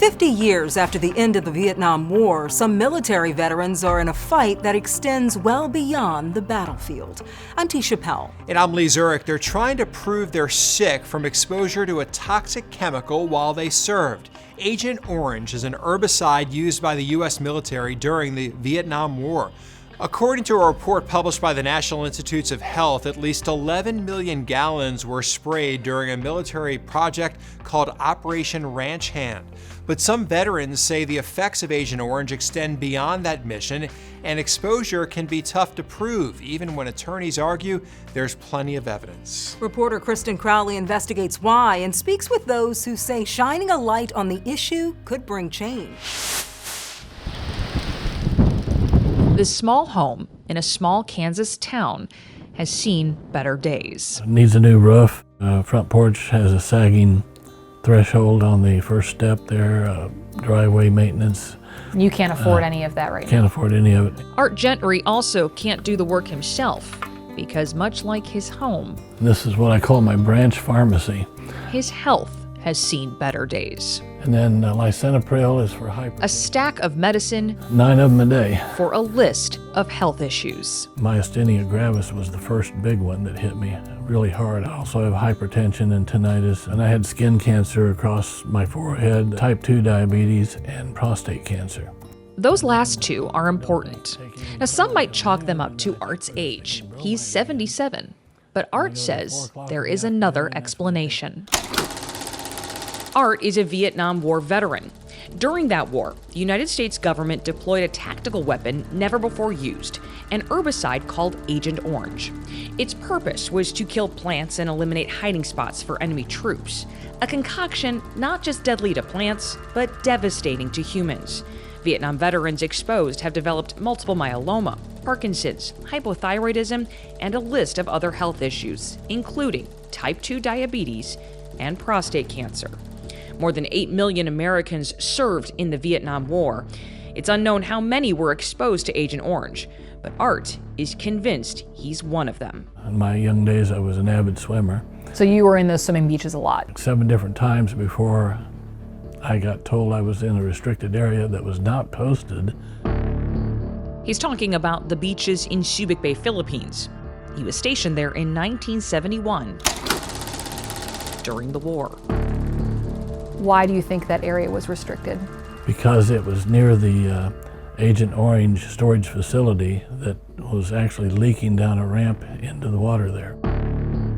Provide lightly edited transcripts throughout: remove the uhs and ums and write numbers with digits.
50 years after the end of the Vietnam War, some military veterans are in a fight that extends well beyond the battlefield. I'm Tisha Pell. And I'm Lee Zurich. They're trying to prove they're sick from exposure to a toxic chemical while they served. Agent Orange is an herbicide used by the U.S. military during the Vietnam War. According to a report published by the National Institutes of Health, at least 11 million gallons were sprayed during a military project called Operation Ranch Hand. But some veterans say the effects of Agent Orange extend beyond that mission, and exposure can be tough to prove, even when attorneys argue there's plenty of evidence. Reporter Kristen Crowley investigates why and speaks with those who say shining a light on the issue could bring change. This small home in a small Kansas town has seen better days. It needs a new roof. Front porch has a sagging threshold on the first step there, driveway maintenance. You can't afford any of that right now. Can't afford any of it. Art Gentry also can't do the work himself because, much like his home, This is what I call my branch pharmacy. his health has seen better days. And then lisinopril is for A stack of medicine 9 of them a day. for a list of health issues. Myasthenia gravis was the first big one that hit me really hard. I also have hypertension and tinnitus, and I had skin cancer across my forehead, type 2 diabetes, and prostate cancer. Those last two are important. Now, some might chalk them up to Art's age. He's 77. But Art says there is another explanation. Art is a Vietnam War veteran. During that war, the United States government deployed a tactical weapon never before used, an herbicide called Agent Orange. Its purpose was to kill plants and eliminate hiding spots for enemy troops, a concoction not just deadly to plants, but devastating to humans. Vietnam veterans exposed have developed multiple myeloma, Parkinson's, hypothyroidism, and a list of other health issues, including type 2 diabetes and prostate cancer. More than 8 million Americans served in the Vietnam War. It's unknown how many were exposed to Agent Orange, but Art is convinced he's one of them. In my young days, I was an avid swimmer. So you were in those swimming beaches a lot. 7 different times before I got told I was in a restricted area that was not posted. He's talking about the beaches in Subic Bay, Philippines. He was stationed there in 1971 during the war. Why do you think that area was restricted? Because it was near the Agent Orange storage facility that was actually leaking down a ramp into the water there.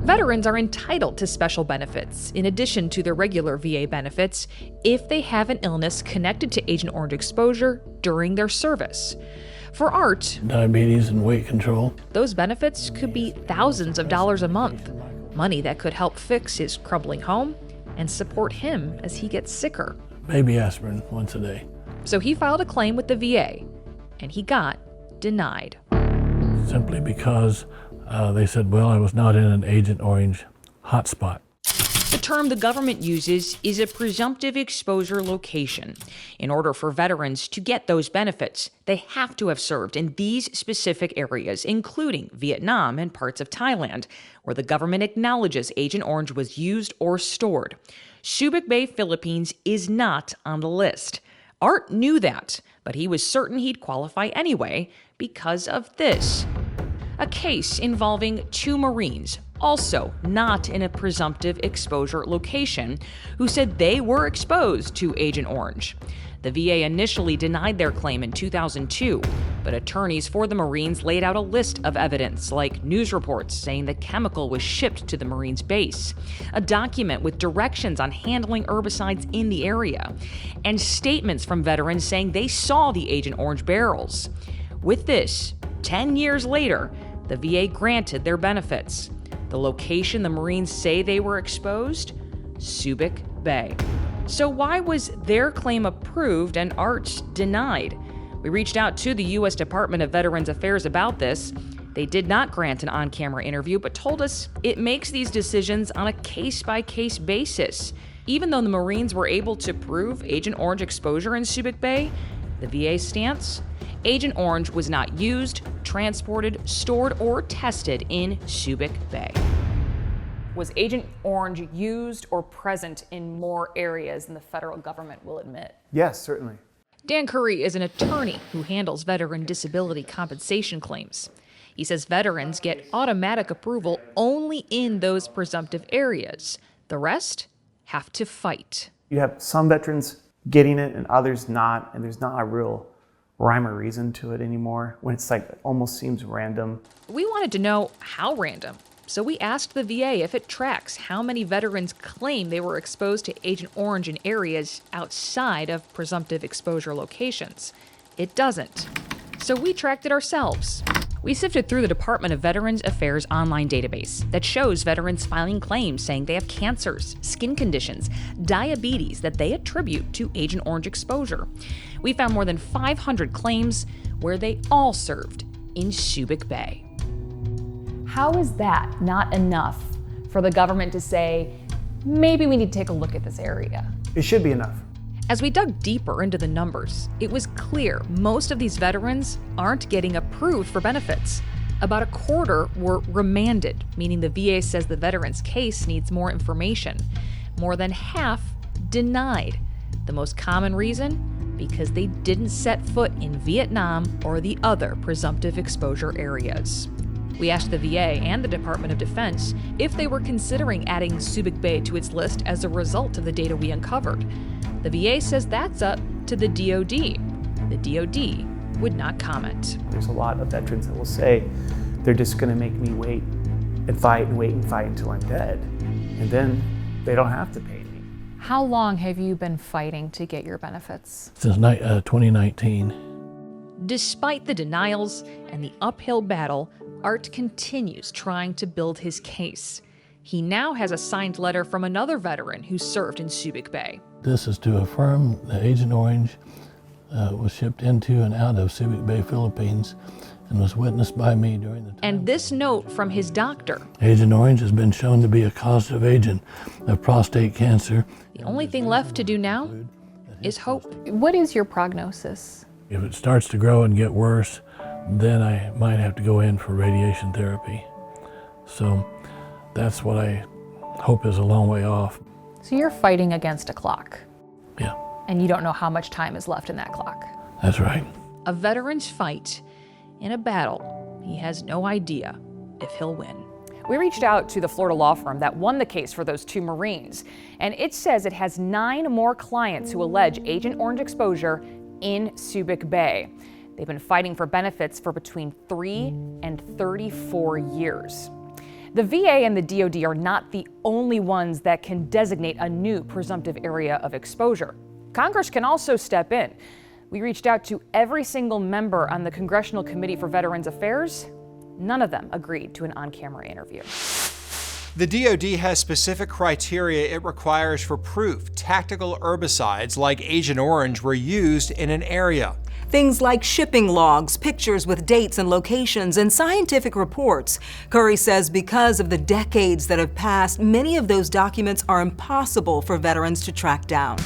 Veterans are entitled to special benefits, in addition to their regular VA benefits, if they have an illness connected to Agent Orange exposure during their service. For Art, Diabetes and weight control. those benefits could be thousands of dollars a month, money that could help fix his crumbling home and support him as he gets sicker. Baby aspirin once a day. So he filed a claim with the VA, and he got denied. Simply because they said, well, I was not in an Agent Orange hotspot. The term the government uses is a presumptive exposure location. In order for veterans to get those benefits, they have to have served in these specific areas, including Vietnam and parts of Thailand, where the government acknowledges Agent Orange was used or stored. Subic Bay, Philippines is not on the list. Art knew that, but he was certain he'd qualify anyway because of this. A case involving 2 Marines, also not in a presumptive exposure location, who said they were exposed to Agent Orange. The VA initially denied their claim in 2002, but attorneys for the Marines laid out a list of evidence, like news reports saying the chemical was shipped to the Marines' base, a document with directions on handling herbicides in the area, and statements from veterans saying they saw the Agent Orange barrels. With this, 10 years later, the VA granted their benefits. The location the Marines say they were exposed? Subic Bay. So why was their claim approved and Art's denied? We reached out to the U.S. Department of Veterans Affairs about this. They did not grant an on-camera interview, but told us it makes these decisions on a case-by-case basis. Even though the Marines were able to prove Agent Orange exposure in Subic Bay, the VA stance? Agent Orange was not used, transported, stored, or tested in Subic Bay. Was Agent Orange used or present in more areas than the federal government will admit? Yes, certainly. Dan Curry is an attorney who handles veteran disability compensation claims. He says veterans get automatic approval only in those presumptive areas. The rest have to fight. You have some veterans getting it and others not, and there's not a real rhyme or reason to it anymore, when it's like, it almost seems random. We wanted to know how random, so we asked the VA if it tracks how many veterans claim they were exposed to Agent Orange in areas outside of presumptive exposure locations. It doesn't. So we tracked it ourselves. We sifted through the Department of Veterans Affairs online database that shows veterans filing claims saying they have cancers, skin conditions, diabetes that they attribute to Agent Orange exposure. We found more than 500 claims where they all served in Subic Bay. How is that not enough for the government to say, maybe we need to take a look at this area? It should be enough. As we dug deeper into the numbers, it was clear most of these veterans aren't getting approved for benefits. About a quarter were remanded, meaning the VA says the veteran's case needs more information. More than half denied. The most common reason? Because they didn't set foot in Vietnam or the other presumptive exposure areas. We asked the VA and the Department of Defense if they were considering adding Subic Bay to its list as a result of the data we uncovered. The VA says that's up to the DoD. The DoD would not comment. There's a lot of veterans that will say, they're just gonna make me wait and fight until I'm dead. And then they don't have to pay me. How long have you been fighting to get your benefits? Since 2019. Despite the denials and the uphill battle, Art continues trying to build his case. He now has a signed letter from another veteran who served in Subic Bay. This is to affirm that Agent Orange was shipped into and out of Subic Bay, Philippines, and was witnessed by me during the time. And this note from his doctor. Agent Orange has been shown to be a causative agent of prostate cancer. The only thing left to do now is hope. What is your prognosis? If it starts to grow and get worse, then I might have to go in for radiation therapy. So that's what I hope is a long way off. So you're fighting against a clock, Yeah, and you don't know how much time is left in that clock. that's right. A veteran's fight in a battle he has no idea if he'll win. We reached out to the Florida law firm that won the case for those two Marines, and it says it has 9 more clients who allege Agent Orange exposure in Subic Bay. They've been fighting for benefits for between 3 and 34 years. The VA and the DoD are not the only ones that can designate a new presumptive area of exposure. Congress can also step in. We reached out to every single member on the Congressional Committee for Veterans Affairs. None of them agreed to an on-camera interview. The DoD has specific criteria it requires for proof tactical herbicides like Agent Orange were used in an area. Things like shipping logs, pictures with dates and locations, and scientific reports. Curry says because of the decades that have passed, many of those documents are impossible for veterans to track down.